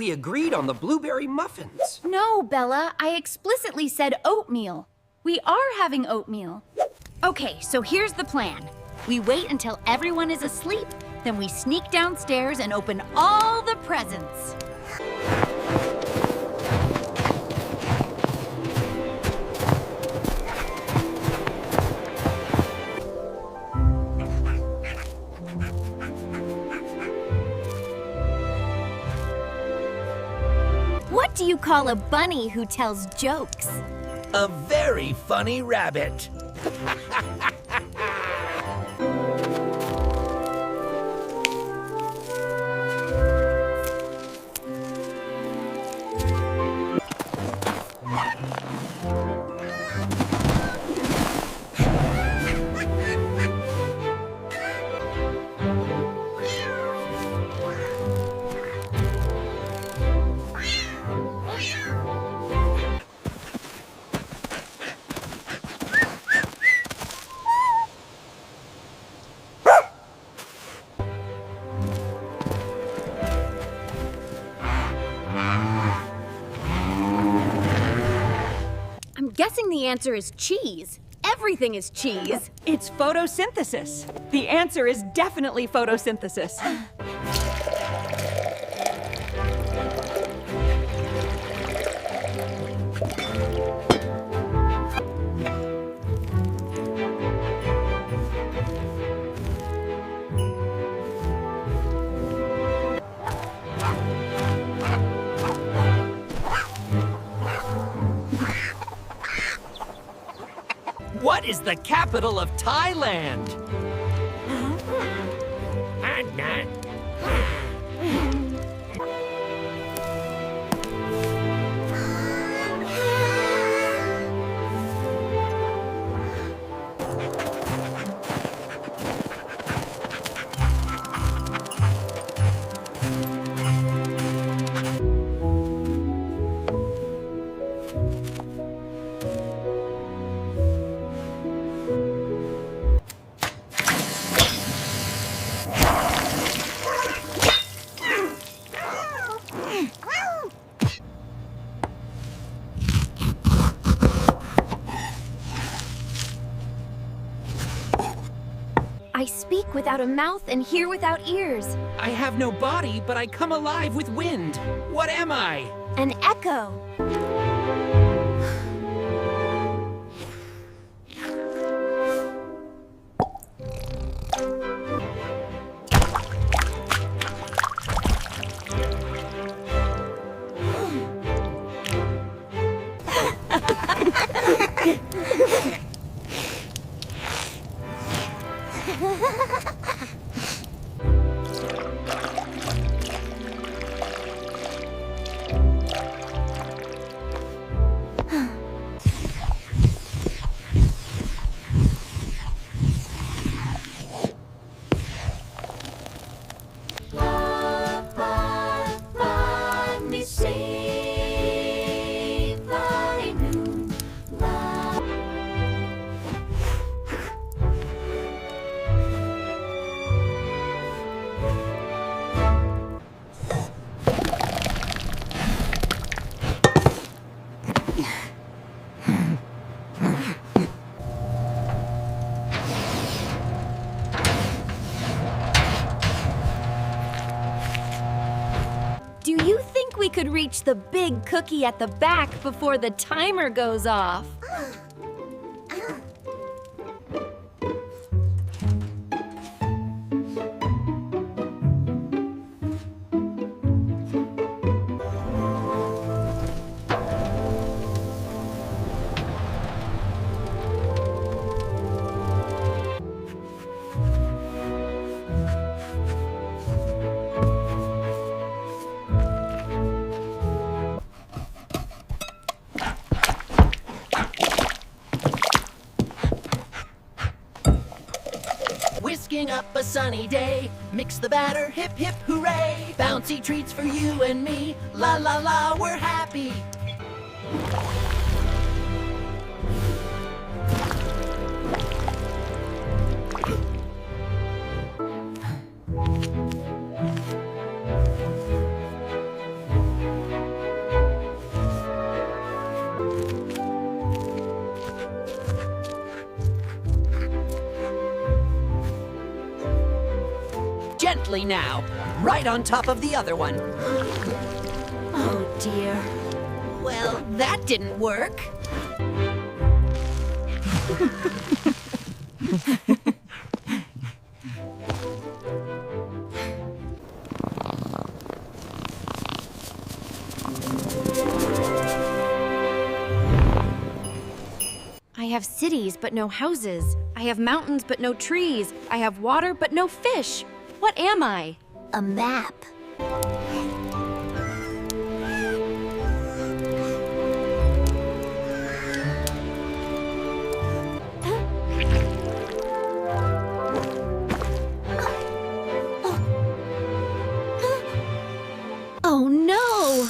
we agreed on the blueberry muffins. No, Bella, I explicitly said oatmeal. We are having oatmeal. Okay, so here's the plan. We wait until everyone is asleep, then we sneak downstairs and open all the presents. What do you call a bunny who tells jokes? A very funny rabbit. Guessing the answer is cheese. Everything is cheese. It's photosynthesis. The answer is definitely photosynthesis. What is the capital of Thailand? I speak without a mouth and hear without ears. I have no body, but I come alive with wind. What am I? An echo. Do you think we could reach the big cookie at the back before the timer goes off? Whisking up a sunny day, mix the batter, hip hip hooray. Bouncy treats for you and me, la la la, we're happy. perfectly now. Right on top of the other one. Oh dear. Well, that didn't work. I have cities but no houses. I have mountains but no trees. I have water but no fish. What am I? A map. Oh no!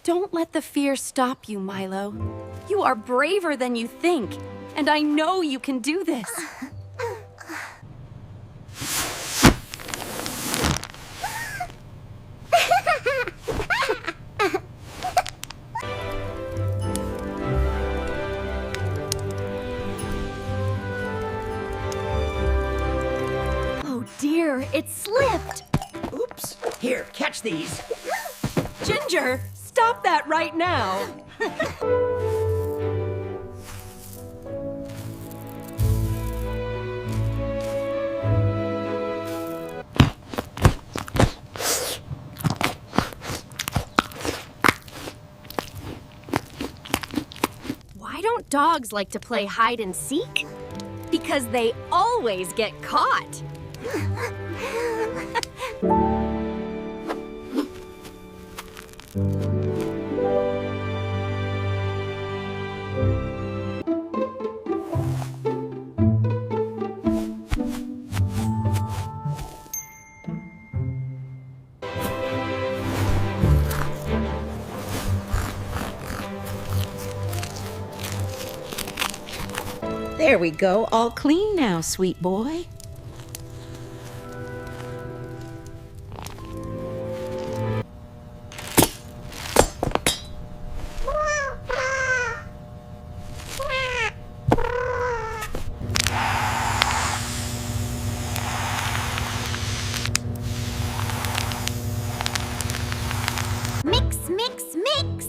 Don't let the fear stop you, Milo. You are braver than you think, and I know you can do this. Oh dear, it slipped. Oops. Here, catch these. Ginger, stop that right now. Why don't dogs like to play hide and seek? Because they always get caught. There we go, all clean now, sweet boy. Mix, mix, mix.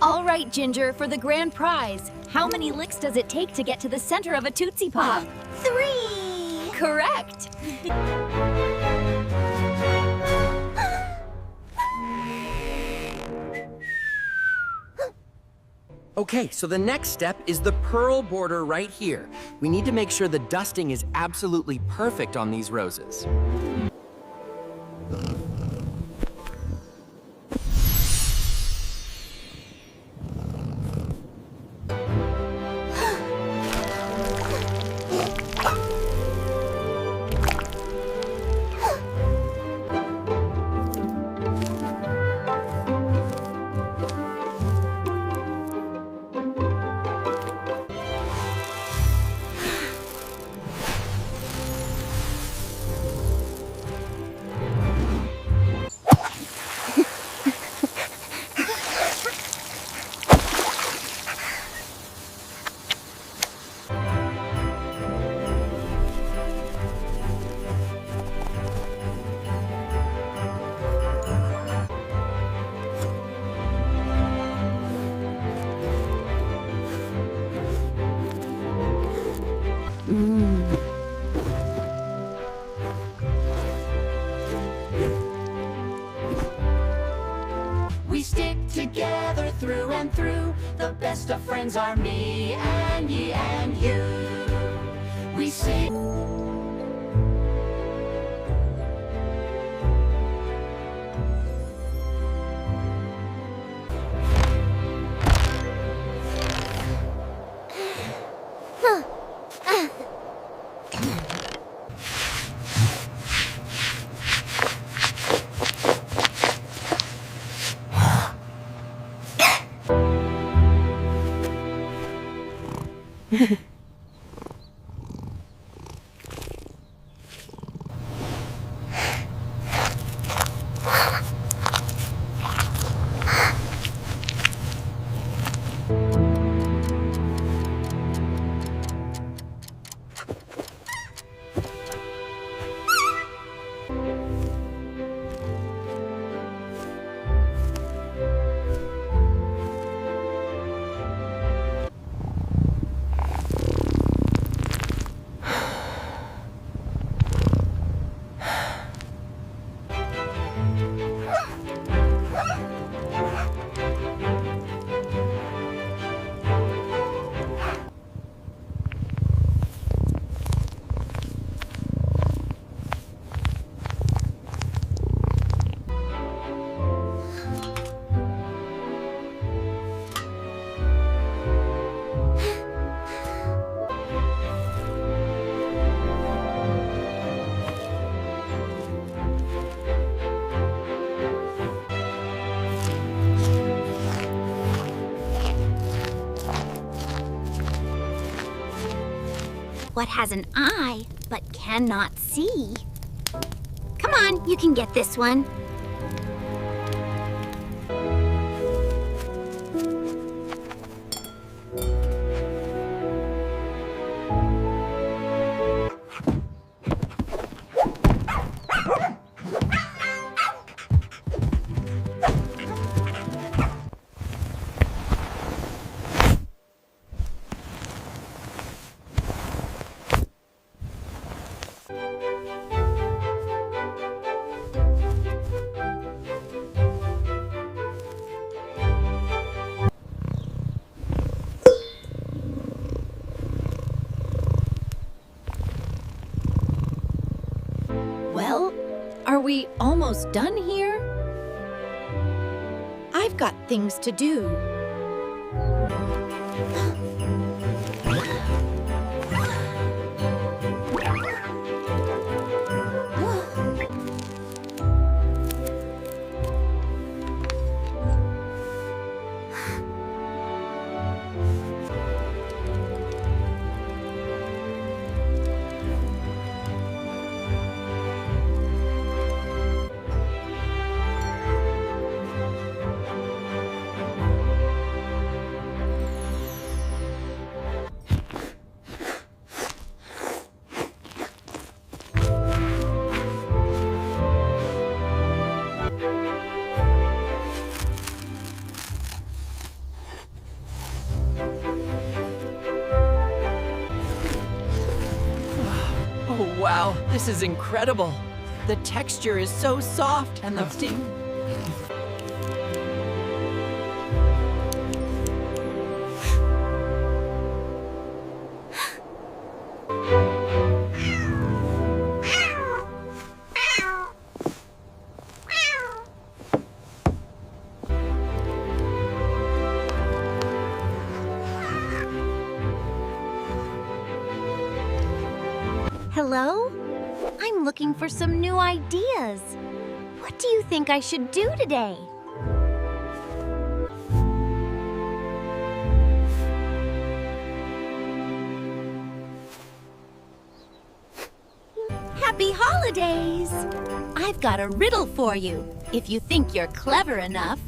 All right, Ginger, for the grand prize. How many licks does it take to get to the center of a Tootsie Pop? 3. Correct. Okay, so the next step is the pearl border right here. We need to make sure the dusting is absolutely perfect on these roses. We stick together through and through. The best of friends are me and ye and you. We sing. What has an eye but cannot see? Come on, you can get this one. Well, are we almost done here? I've got things to do. Oh, wow, this is incredible. The texture is so soft and the Hello? I'm looking for some new ideas. What do you think I should do today? Happy holidays! I've got a riddle for you, if you think you're clever enough.